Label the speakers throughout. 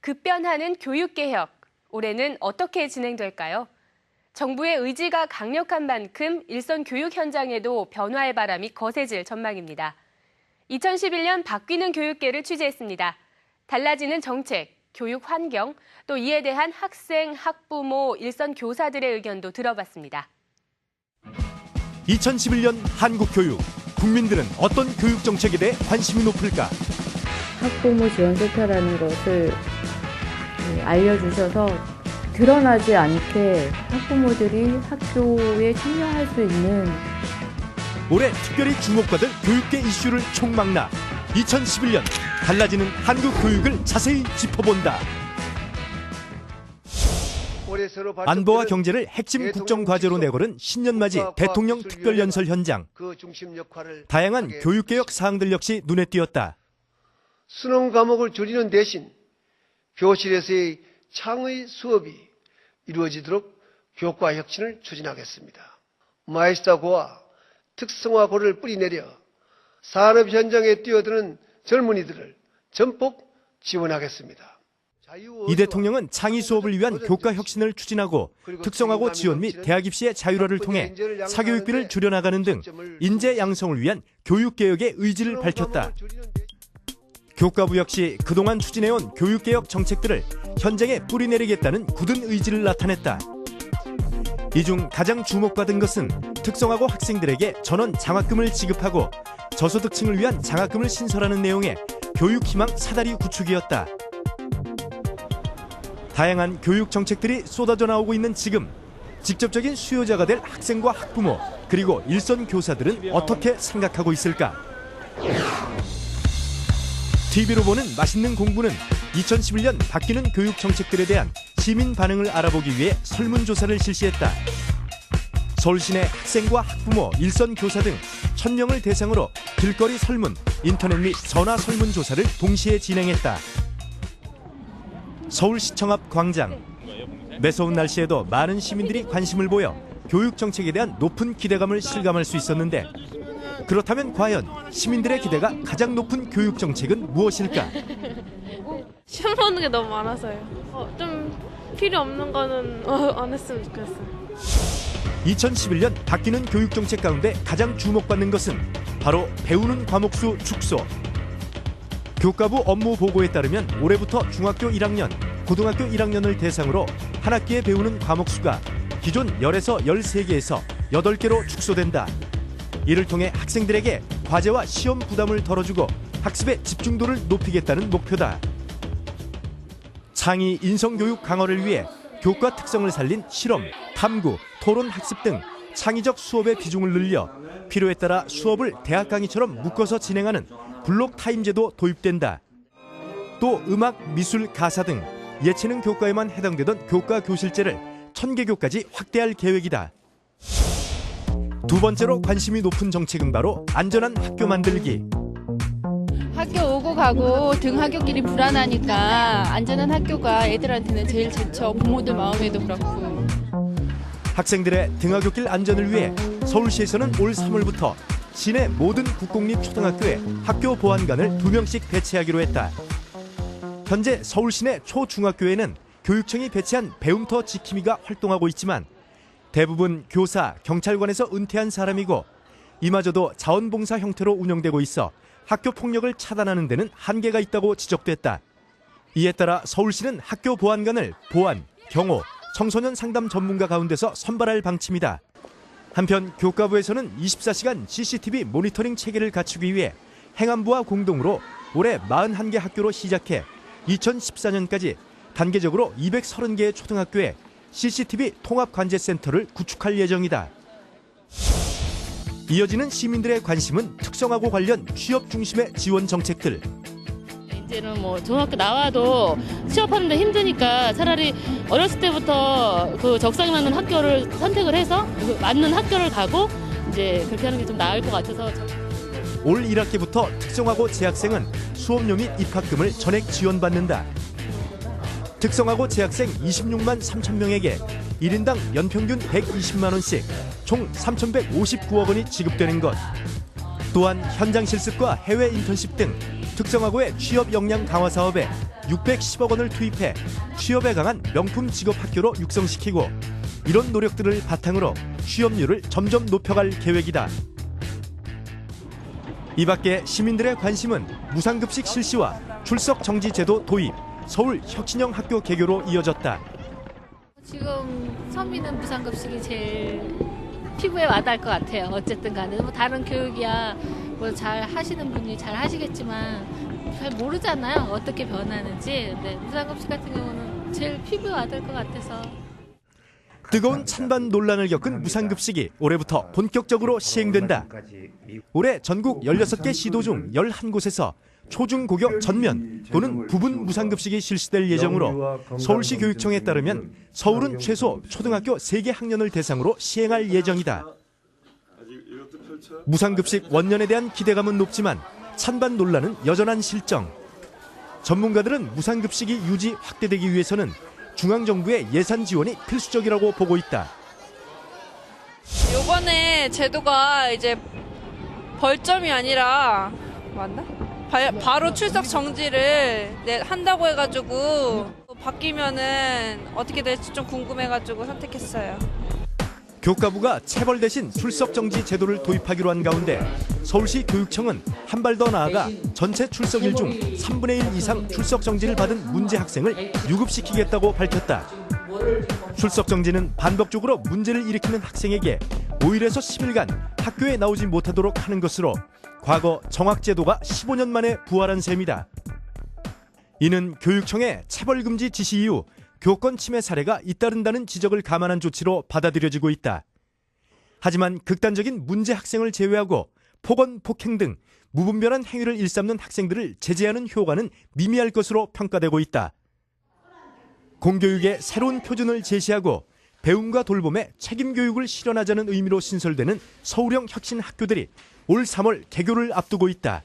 Speaker 1: 급변하는 교육개혁, 올해는 어떻게 진행될까요? 정부의 의지가 강력한 만큼 일선 교육 현장에도 변화의 바람이 거세질 전망입니다. 2011년 바뀌는 교육계를 취재했습니다. 달라지는 정책, 교육 환경, 또 이에 대한 학생, 학부모, 일선 교사들의 의견도 들어봤습니다.
Speaker 2: 2011년 한국 교육, 국민들은 어떤 교육 정책에 대해 관심이 높을까?
Speaker 3: 학부모 지원센터라는 것을 알려주셔서 드러나지 않게 학부모들이 학교에 참여할 수 있는
Speaker 2: 올해 특별히 주목받을 교육계 이슈를 총망라 2011년 달라지는 한국 교육을 자세히 짚어본다. 안보와 경제를 핵심 국정과제로 내걸은 신년맞이 대통령 특별연설 현장. 다양한 교육개혁 사항들 역시 눈에 띄었다.
Speaker 4: 수능 과목을 줄이는 대신 교실에서의 창의 수업이 이루어지도록 교과 혁신을 추진하겠습니다. 마이스터고와 특성화고를 뿌리내려 산업 현장에 뛰어드는 젊은이들을 전폭 지원하겠습니다.
Speaker 2: 이 대통령은 창의 수업을 위한 교과 혁신을 추진하고 특성화고 지원 및 대학 입시의 자율화를 통해 사교육비를 줄여나가는 등 인재 양성을 위한 교육개혁의 의지를 밝혔다. 교과부 역시 그동안 추진해온 교육개혁 정책들을 현장에 뿌리내리겠다는 굳은 의지를 나타냈다. 이 중 가장 주목받은 것은 특성화고 학생들에게 전원 장학금을 지급하고 저소득층을 위한 장학금을 신설하는 내용의 교육희망 사다리 구축이었다. 다양한 교육 정책들이 쏟아져 나오고 있는 지금, 직접적인 수요자가 될 학생과 학부모, 그리고 일선 교사들은 어떻게 생각하고 있을까? TV로 보는 맛있는 공부는 2011년 바뀌는 교육 정책들에 대한 시민 반응을 알아보기 위해 설문조사를 실시했다. 서울시내 학생과 학부모, 일선 교사 등 1000명을 대상으로 길거리 설문, 인터넷 및 전화 설문조사를 동시에 진행했다. 서울시청 앞 광장. 매서운 날씨에도 많은 시민들이 관심을 보여 교육 정책에 대한 높은 기대감을 실감할 수 있었는데, 그렇다면 과연 시민들의 기대가 가장 높은 교육 정책은 무엇일까?
Speaker 5: 시험 보는 게 너무 많아서요. 좀 필요 없는 거는 안 했으면 좋겠어요.
Speaker 2: 2011년 바뀌는 교육 정책 가운데 가장 주목받는 것은 바로 배우는 과목 수 축소. 교과부 업무 보고에 따르면 올해부터 중학교 1학년, 고등학교 1학년을 대상으로 한 학기에 배우는 과목 수가 기존 10에서 13개에서 8개로 축소된다. 이를 통해 학생들에게 과제와 시험 부담을 덜어주고 학습의 집중도를 높이겠다는 목표다. 창의 인성교육 강화를 위해 교과 특성을 살린 실험, 탐구, 토론 학습 등 창의적 수업의 비중을 늘려 필요에 따라 수업을 대학 강의처럼 묶어서 진행하는 블록 타임제도 도입된다. 또 음악, 미술, 가사 등 예체능 교과에만 해당되던 교과 교실제를 1000개교까지 확대할 계획이다. 두 번째로 관심이 높은 정책은 바로 안전한 학교 만들기.
Speaker 6: 학교 오고 가고 등하굣길이 불안하니까 안전한 학교가 애들한테는 제일 좋죠. 부모들 마음에도 그렇고.
Speaker 2: 학생들의 등하굣길 안전을 위해 서울시에서는 올 3월부터 시내 모든 국공립 초등학교에 학교 보안관을 2명씩 배치하기로 했다. 현재 서울 시내 초중학교에는 교육청이 배치한 배움터 지킴이가 활동하고 있지만 대부분 교사, 경찰관에서 은퇴한 사람이고 이마저도 자원봉사 형태로 운영되고 있어 학교 폭력을 차단하는 데는 한계가 있다고 지적됐다. 이에 따라 서울시는 학교 보안관을 보안, 경호, 청소년 상담 전문가 가운데서 선발할 방침이다. 한편 교과부에서는 24시간 CCTV 모니터링 체계를 갖추기 위해 행안부와 공동으로 올해 41개 학교로 시작해 2014년까지 단계적으로 230개의 초등학교에 CCTV 통합관제센터를 구축할 예정이다. 이어지는 시민들의 관심은 특성화고 관련 취업 중심의 지원 정책들.
Speaker 7: 이제는 뭐 중학교 나와도 취업하는데 힘드니까 차라리 어렸을 때부터 그 적성에 맞는 학교를 선택을 해서 맞는 학교를 가고 이제 그렇게 하는 게 좀 나을 것 같아서.
Speaker 2: 올 1학기부터 특성화고 재학생은 수업료 및 입학금을 전액 지원받는다. 특성화고 재학생 26만 3천 명에게 1인당 연평균 120만 원씩 총 3,159억 원이 지급되는 것. 또한 현장 실습과 해외 인턴십 등 특정학교의 취업 역량 강화 사업에 610억 원을 투입해 취업에 강한 명품 직업 학교로 육성시키고 이런 노력들을 바탕으로 취업률을 점점 높여갈 계획이다. 이 밖에 시민들의 관심은 무상급식 실시와 출석 정지 제도 도입, 서울 혁신형 학교 개교로 이어졌다.
Speaker 8: 지금 서민은 무상급식이 제일 피부에 와닿을 것 같아요. 어쨌든 간에 뭐 다른 교육이야 뭐 잘 하시는 분이 잘 하시겠지만 잘 모르잖아요. 어떻게 변하는지. 근데 무상급식 같은 경우는 제일 피부에 와닿을 것 같아서.
Speaker 2: 뜨거운 찬반 논란을 겪은 무상급식이 올해부터 본격적으로 시행된다. 올해 전국 16개 시도 중 11곳에서 초중고교 전면 또는 부분 무상급식이 실시될 예정으로 서울시 교육청에 따르면 서울은 최소 초등학교 3개 학년을 대상으로 시행할 예정이다. 무상급식 원년에 대한 기대감은 높지만 찬반 논란은 여전한 실정. 전문가들은 무상급식이 유지 확대되기 위해서는 중앙정부의 예산 지원이 필수적이라고 보고 있다.
Speaker 5: 요번에 제도가 이제 벌점이 아니라 맞나? 바로 출석 정지를 한다고 해가지고 바뀌면은 어떻게 될지 좀 궁금해가지고 선택했어요.
Speaker 2: 교과부가 체벌 대신 출석 정지 제도를 도입하기로 한 가운데 서울시 교육청은 한 발 더 나아가 전체 출석일 중 3분의 1 이상 출석 정지를 받은 문제 학생을 유급시키겠다고 밝혔다. 출석 정지는 반복적으로 문제를 일으키는 학생에게 5일에서 10일간 학교에 나오지 못하도록 하는 것으로 과거 정학제도가 15년 만에 부활한 셈이다. 이는 교육청의 체벌금지 지시 이후 교권 침해 사례가 잇따른다는 지적을 감안한 조치로 받아들여지고 있다. 하지만 극단적인 문제 학생을 제외하고 폭언, 폭행 등 무분별한 행위를 일삼는 학생들을 제재하는 효과는 미미할 것으로 평가되고 있다. 공교육의 새로운 표준을 제시하고 배움과 돌봄의 책임 교육을 실현하자는 의미로 신설되는 서울형 혁신 학교들이 올 3월 개교를 앞두고 있다.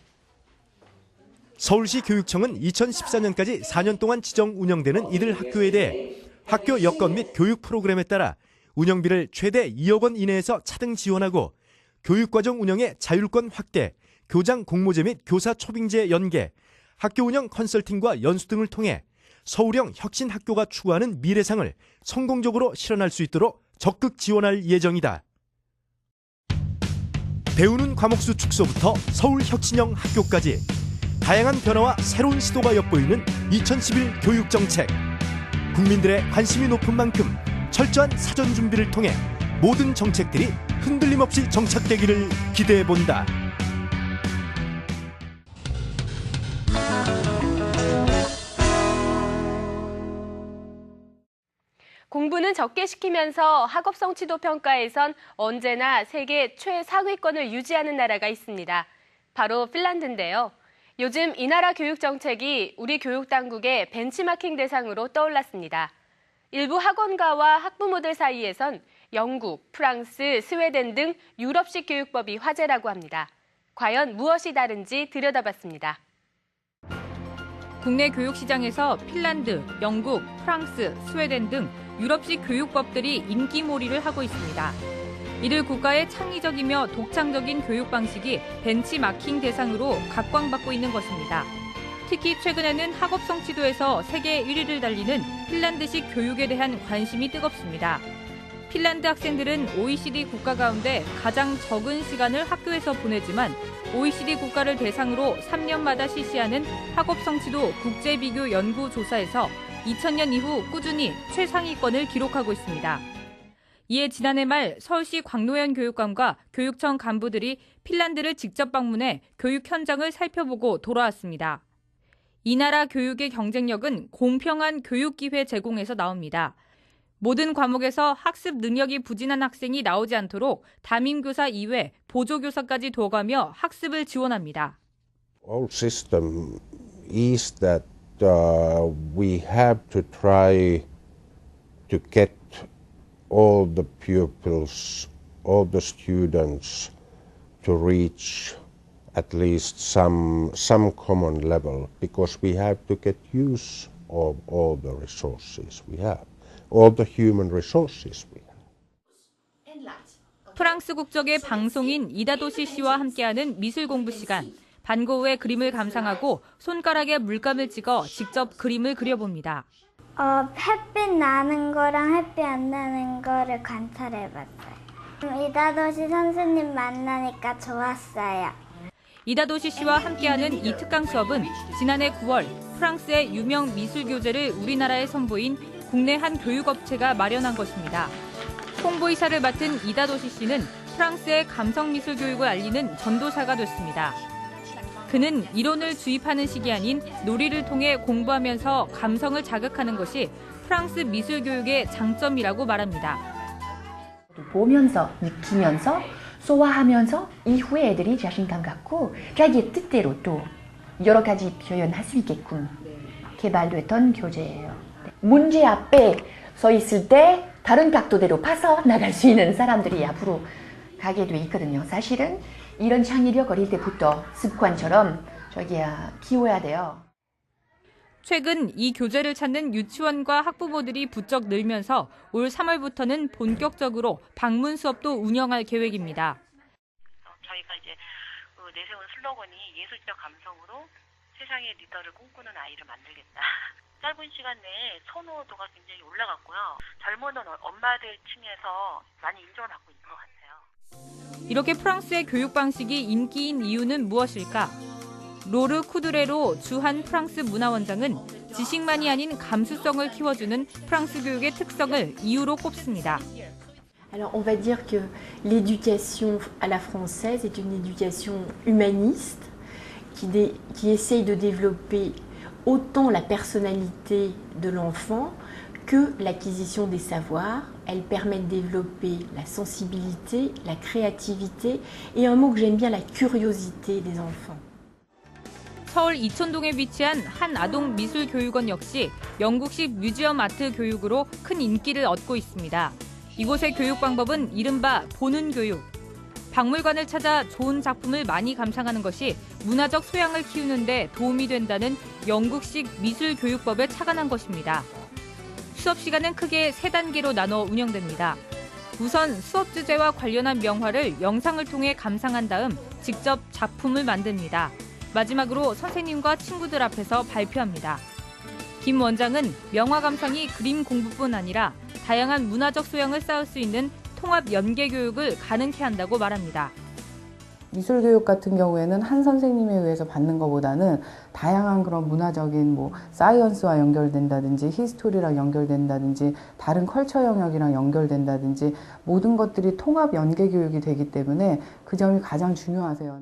Speaker 2: 서울시 교육청은 2014년까지 4년 동안 지정 운영되는 이들 학교에 대해 학교 여건 및 교육 프로그램에 따라 운영비를 최대 2억 원 이내에서 차등 지원하고 교육과정 운영의 자율권 확대, 교장 공모제 및 교사 초빙제 연계, 학교 운영 컨설팅과 연수 등을 통해 서울형 혁신 학교가 추구하는 미래상을 성공적으로 실현할 수 있도록 적극 지원할 예정이다. 배우는 과목수 축소부터 서울 혁신형 학교까지 다양한 변화와 새로운 시도가 엿보이는 2011 교육정책. 국민들의 관심이 높은 만큼 철저한 사전 준비를 통해 모든 정책들이 흔들림 없이 정착되기를 기대해본다.
Speaker 1: 공부는 적게 시키면서 학업 성취도 평가에선 언제나 세계 최상위권을 유지하는 나라가 있습니다. 바로 핀란드인데요. 요즘 이 나라 교육 정책이 우리 교육 당국의 벤치마킹 대상으로 떠올랐습니다. 일부 학원가와 학부모들 사이에선 영국, 프랑스, 스웨덴 등 유럽식 교육법이 화제라고 합니다. 과연 무엇이 다른지 들여다봤습니다.
Speaker 9: 국내 교육 시장에서 핀란드, 영국, 프랑스, 스웨덴 등 유럽식 교육법들이 인기몰이를 하고 있습니다. 이들 국가의 창의적이며 독창적인 교육 방식이 벤치마킹 대상으로 각광받고 있는 것입니다. 특히 최근에는 학업 성취도에서 세계 1위를 달리는 핀란드식 교육에 대한 관심이 뜨겁습니다. 핀란드 학생들은 OECD 국가 가운데 가장 적은 시간을 학교에서 보내지만 OECD 국가를 대상으로 3년마다 실시하는 학업 성취도 국제비교 연구조사에서 2000년 이후 꾸준히 최상위권을 기록하고 있습니다. 이에 지난해 말 서울시 광노현 교육감과 교육청 간부들이 핀란드를 직접 방문해 교육 현장을 살펴보고 돌아왔습니다. 이 나라 교육의 경쟁력은 공평한 교육 기회 제공에서 나옵니다. 모든 과목에서 학습 능력이 부진한 학생이 나오지 않도록 담임교사 이외 보조교사까지 둬가며 학습을 지원합니다.
Speaker 10: Our system is that we have to try to get all the pupils, all the students to reach at least some common level, because we have to get use of all the resources we have, all the human resources we have.
Speaker 9: 프랑스 국적의 방송인 이다도시 씨와 함께하는 미술 공부 시간. 반고 후에 그림을 감상하고 손가락에 물감을 찍어 직접 그림을 그려봅니다.
Speaker 11: 햇빛 나는 거랑 햇빛 안 나는 거를 관찰해봤어요. 이다도시 선생님 만나니까 좋았어요.
Speaker 9: 이다도시 씨와 함께하는 이 특강 수업은 지난해 9월 프랑스의 유명 미술 교재를 우리나라에 선보인 국내 한 교육업체가 마련한 것입니다. 홍보이사를 맡은 이다도시 씨는 프랑스의 감성미술 교육을 알리는 전도사가 됐습니다. 그는 이론을 주입하는 식이 아닌 놀이를 통해 공부하면서 감성을 자극하는 것이 프랑스 미술 교육의 장점이라고 말합니다.
Speaker 12: 보면서 느끼면서 소화하면서 이후에 애들이 자신감 갖고 자기의 뜻대로 또 여러 가지 표현할 수 있게끔 개발됐던 교재예요. 문제 앞에 서 있을 때 다른 각도대로 파서 나갈 수 있는 사람들이 앞으로 가게 돼 있거든요. 사실은 이런 창의력 어릴 때부터 습관처럼 키워야 돼요.
Speaker 9: 최근 이 교재를 찾는 유치원과 학부모들이 부쩍 늘면서 올 3월부터는 본격적으로 방문 수업도 운영할 계획입니다.
Speaker 13: 저희가 이제 내세운 슬로건이 예술적 감성으로 세상의 리더를 꿈꾸는 아이를 만들겠다. 짧은 시간 내에 선호도가 굉장히 올라갔고요. 젊은 엄마들 층에서 많이 인정을 받고 있는 것 같아요.
Speaker 9: 이렇게 프랑스의 교육 방식이 인기인 이유는 무엇일까? 로르 쿠드레로 주한 프랑스 문화원장은 지식만이 아닌 감수성을 키워주는 프랑스 교육의 특성을 이유로 꼽습니다.
Speaker 14: Alors on va dire que l'éducation à la française est une éducation humaniste qui essaye de développer autant la personnalité de l'enfant que l'acquisition des savoirs. Elle permet de développer la sensibilité, la créativité et un mot que j'aime bien, la curiosité des enfants.
Speaker 9: 서울 이촌동에 위치한 한 아동 미술교육원 역시 영국식 뮤지엄 아트 교육으로 큰 인기를 얻고 있습니다. 이곳의 교육 방법은 이른바 보는 교육. 박물관을 찾아 좋은 작품을 많이 감상하는 것이 문화적 소양을 키우는 데 도움이 된다는 영국식 미술교육법에 착안한 것입니다. 수업 시간은 크게 3단계로 나눠 운영됩니다. 우선 수업 주제와 관련한 명화를 영상을 통해 감상한 다음 직접 작품을 만듭니다. 마지막으로 선생님과 친구들 앞에서 발표합니다. 김 원장은 명화 감상이 그림 공부뿐 아니라 다양한 문화적 소양을 쌓을 수 있는 통합 연계 교육을 가능케 한다고 말합니다.
Speaker 3: 미술교육 같은 경우에는 한 선생님에 의해서 받는 것보다는 다양한 그런 문화적인 사이언스와 연결된다든지 히스토리랑 연결된다든지 다른 컬처 영역이랑 연결된다든지 모든 것들이 통합 연계 교육이 되기 때문에 그 점이 가장 중요하세요.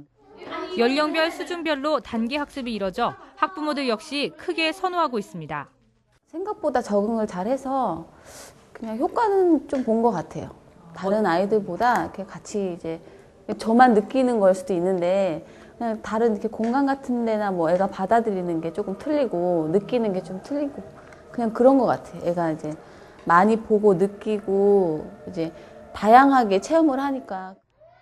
Speaker 9: 연령별 수준별로 단계 학습이 이뤄져 학부모들 역시 크게 선호하고 있습니다.
Speaker 15: 생각보다 적응을 잘해서 그냥 효과는 좀 본 것 같아요. 다른 아이들보다 이렇게 같이 이제 저만 느끼는 걸 수도 있는데 그냥 다른 이렇게 공간 같은 데나 애가 받아들이는 게 조금 틀리고 느끼는 게 좀 틀리고 그냥 그런 것 같아요. 애가 이제 많이 보고 느끼고 이제 다양하게 체험을 하니까.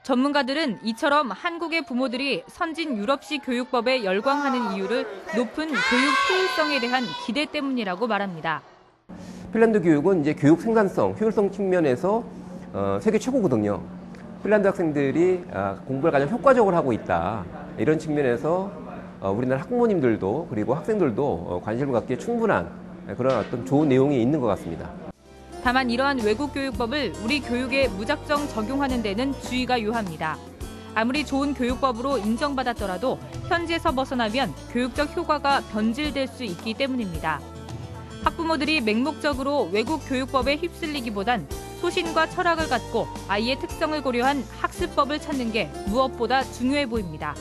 Speaker 9: 전문가들은 이처럼 한국의 부모들이 선진 유럽식 교육법에 열광하는 이유를 높은 교육 효율성에 대한 기대 때문이라고 말합니다.
Speaker 16: 핀란드 교육은 이제 교육 생산성, 효율성 측면에서 세계 최고거든요. 핀란드 학생들이 공부를 가장 효과적으로 하고 있다. 이런 측면에서 우리나라 학부모님들도 그리고 학생들도 관심을 갖기에 충분한 그런 어떤 좋은 내용이 있는 것 같습니다.
Speaker 9: 다만 이러한 외국 교육법을 우리 교육에 무작정 적용하는 데는 주의가 요합니다. 아무리 좋은 교육법으로 인정받았더라도 현지에서 벗어나면 교육적 효과가 변질될 수 있기 때문입니다. 학부모들이 맹목적으로 외국 교육법에 휩쓸리기보단 소신과 철학을 갖고 아이의 특성을 고려한 학습법을 찾는 게 무엇보다 중요해 보입니다.